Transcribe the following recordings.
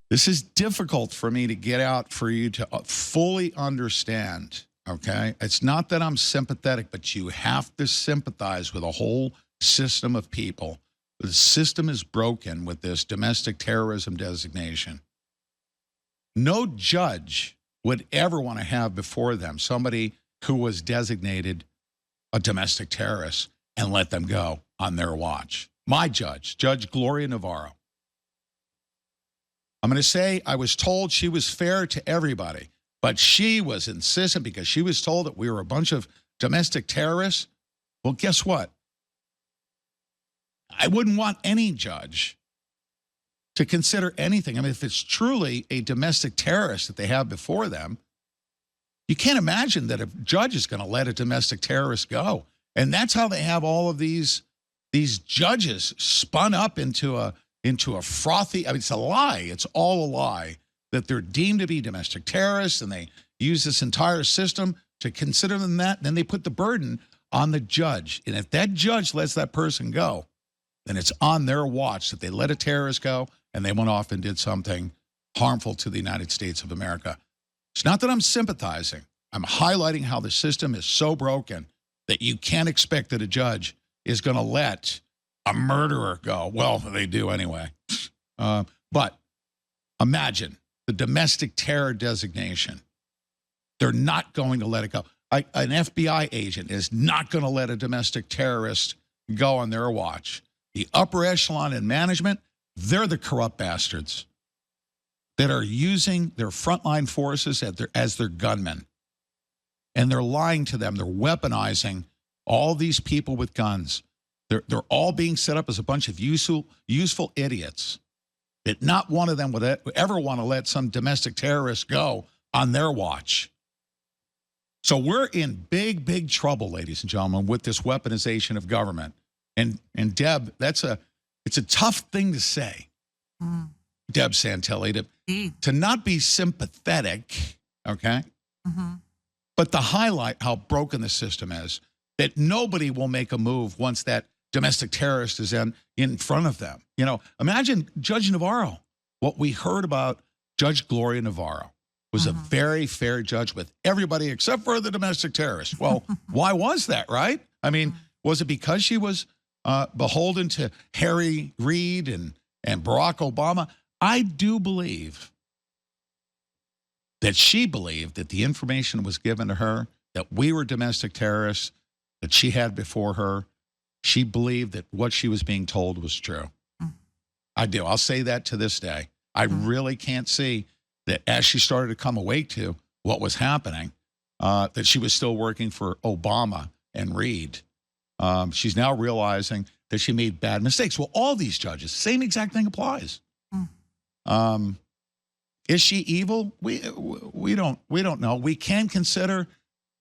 This is difficult for me to get out for you to fully understand, okay? It's not that I'm sympathetic, but you have to sympathize with a whole system of people. The system is broken with this domestic terrorism designation. No judge would ever want to have before them somebody who was designated a domestic terrorist and let them go on their watch. My judge, Judge Gloria Navarro. I'm going to say I was told she was fair to everybody, but she was insistent because she was told that we were a bunch of domestic terrorists. Well, guess what? I wouldn't want any judge to consider anything. I mean, if it's truly a domestic terrorist that they have before them, you can't imagine that a judge is going to let a domestic terrorist go. And that's how they have all of these judges spun up into a frothy, I mean, it's a lie. It's all a lie that they're deemed to be domestic terrorists, and they use this entire system to consider them that. Then they put the burden on the judge. And if that judge lets that person go, then it's on their watch that they let a terrorist go and they went off and did something harmful to the United States of America. It's not that I'm sympathizing. I'm highlighting how the system is so broken that you can't expect that a judge is going to let a murderer go. Well, they do anyway. But imagine the domestic terror designation. They're not going to let it go. An FBI agent is not going to let a domestic terrorist go on their watch. The upper echelon in management, they're the corrupt bastards that are using their frontline forces as their gunmen. And they're lying to them. They're weaponizing all these people with guns. They're all being set up as a bunch of useful idiots that not one of them would ever want to let some domestic terrorist go on their watch. So we're in big, big trouble, ladies and gentlemen, with this weaponization of government. And Deb, it's a tough thing to say, Deb Santilli, to not be sympathetic, okay? Mm-hmm. But to highlight how broken the system is, that nobody will make a move once that domestic terrorist is in front of them. You know, imagine Judge Navarro. What we heard about Judge Gloria Navarro was a very fair judge with everybody except for the domestic terrorist. Well, why was that, right? I mean, was it because she was beholden to Harry Reid and Barack Obama? I do believe that she believed that the information was given to her, that we were domestic terrorists, that she had before her. She believed that what she was being told was true. I do. I'll say that to this day. I really can't see that as she started to come awake to what was happening, that she was still working for Obama and Reid. She's now realizing that she made bad mistakes. Well, all these judges, same exact thing applies. Is she evil? We don't know. We can consider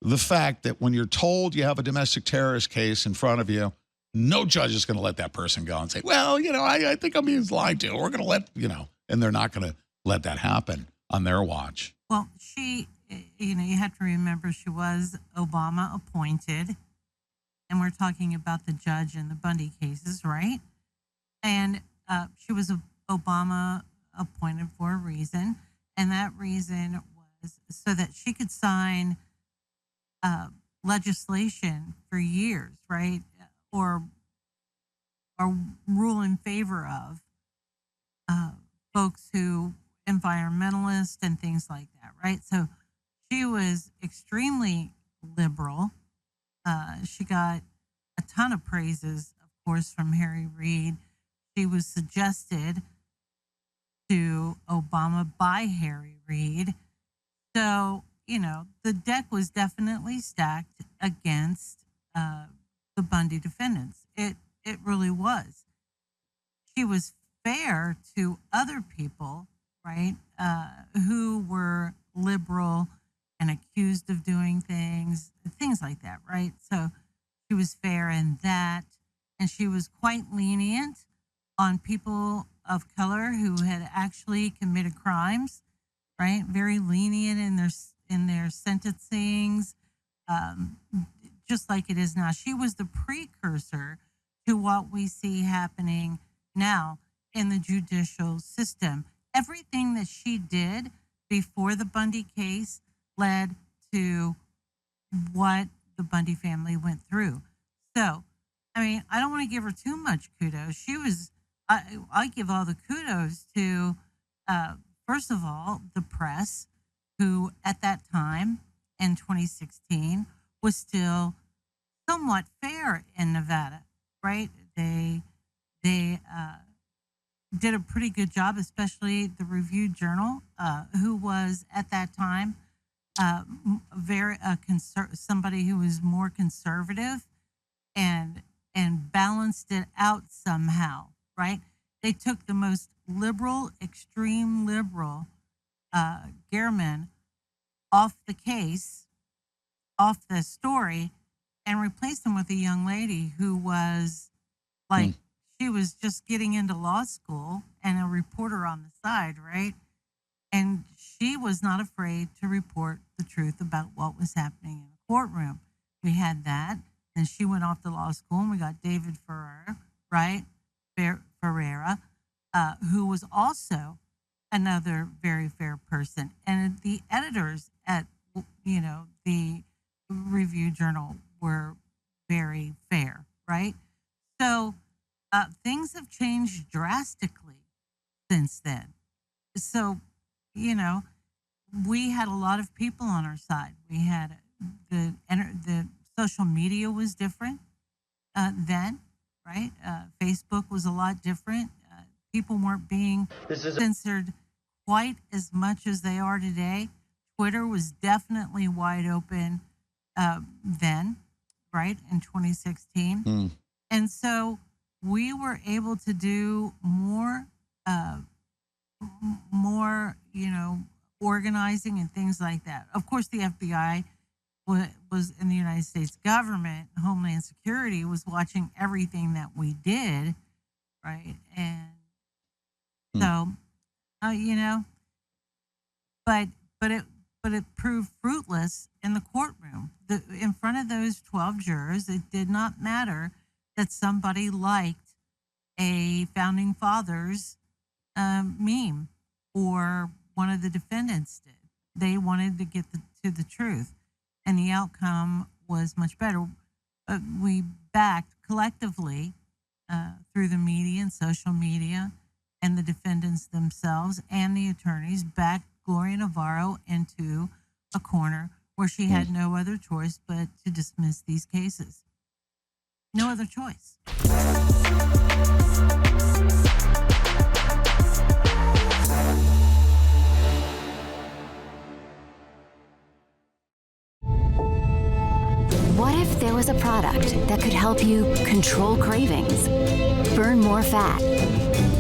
the fact that when you're told you have a domestic terrorist case in front of you, no judge is going to let that person go and say, well, you know, I think I'm being lied to. We're going to let, you know, and they're not going to let that happen on their watch. Well, she, you know, you have to remember she was Obama appointed, and we're talking about the judge in the Bundy cases, right? And she was Obama appointed for a reason, and that reason was so that she could sign legislation for years, right? Or rule in favor of folks who environmentalists and things like that, right? So she was extremely liberal. She got a ton of praises, of course, from Harry Reid. She was suggested to Obama by Harry Reid. So, you know, the deck was definitely stacked against the Bundy defendants. It really was. She was fair to other people, right, who were liberal and accused of doing things like that, right? So she was fair in that, and she was quite lenient on people of color who had actually committed crimes, right? Very lenient in their sentencings, just like it is now. She was the precursor to what we see happening now in the judicial system. everything that she did before the Bundy case led to what the Bundy family went through. So, I mean, I don't want to give her too much kudos. I give all the kudos to, first of all, the press, who at that time in 2016 was still somewhat fair in Nevada, right? They did a pretty good job, especially the Review Journal, who was at that time somebody who was more conservative and balanced it out somehow, right? They took the most liberal, extreme liberal Gehrman off the case, off the story, and replaced him with a young lady who was like, she was just getting into law school and a reporter on the side, right? And she was not afraid to report the truth about what was happening in the courtroom. We had that. Then she went off to law school, and we got David Ferrer, right? Ferreira, who was also another very fair person. And the editors at, the Review Journal were very fair, right? So things have changed drastically since then. So, we had a lot of people on our side. We had the social media was different then, right? Facebook was a lot different. People weren't being censored quite as much as they are today. Twitter was definitely wide open then, right, in 2016. And so we were able to do more, organizing and things like that. Of course, the FBI was in the United States government, Homeland Security was watching everything that we did, right? And so, but it proved fruitless in the courtroom. In front of those 12 jurors, it did not matter that somebody liked a Founding Fathers meme or one of the defendants did. They wanted to get to the truth, and the outcome was much better. We backed collectively through the media and social media, and the defendants themselves and the attorneys backed Gloria Navarro into a corner where she had no other choice but to dismiss these cases. No other choice. What if there was a product that could help you control cravings, burn more fat,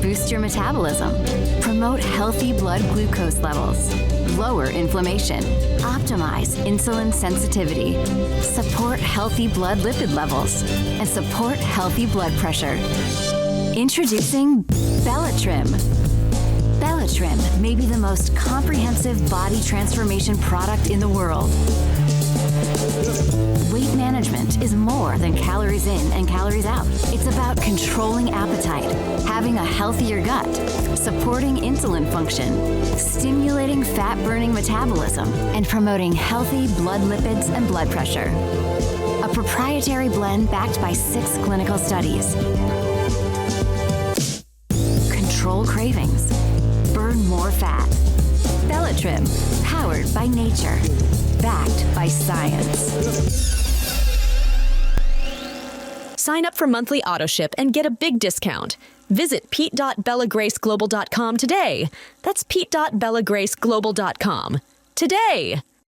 boost your metabolism, promote healthy blood glucose levels, lower inflammation, optimize insulin sensitivity, support healthy blood lipid levels, and support healthy blood pressure? Introducing Bellatrim. Bellatrim may be the most comprehensive body transformation product in the world. Weight management is more than calories in and calories out. It's about controlling appetite, having a healthier gut, supporting insulin function, stimulating fat-burning metabolism, and promoting healthy blood lipids and blood pressure. A proprietary blend backed by 6 clinical studies. Control cravings. Burn more fat. Bellatrim, powered by nature. Backed by science. Sign up for monthly AutoShip and get a big discount. Visit pete.bellagraceglobal.com today. That's pete.bellagraceglobal.com. Today!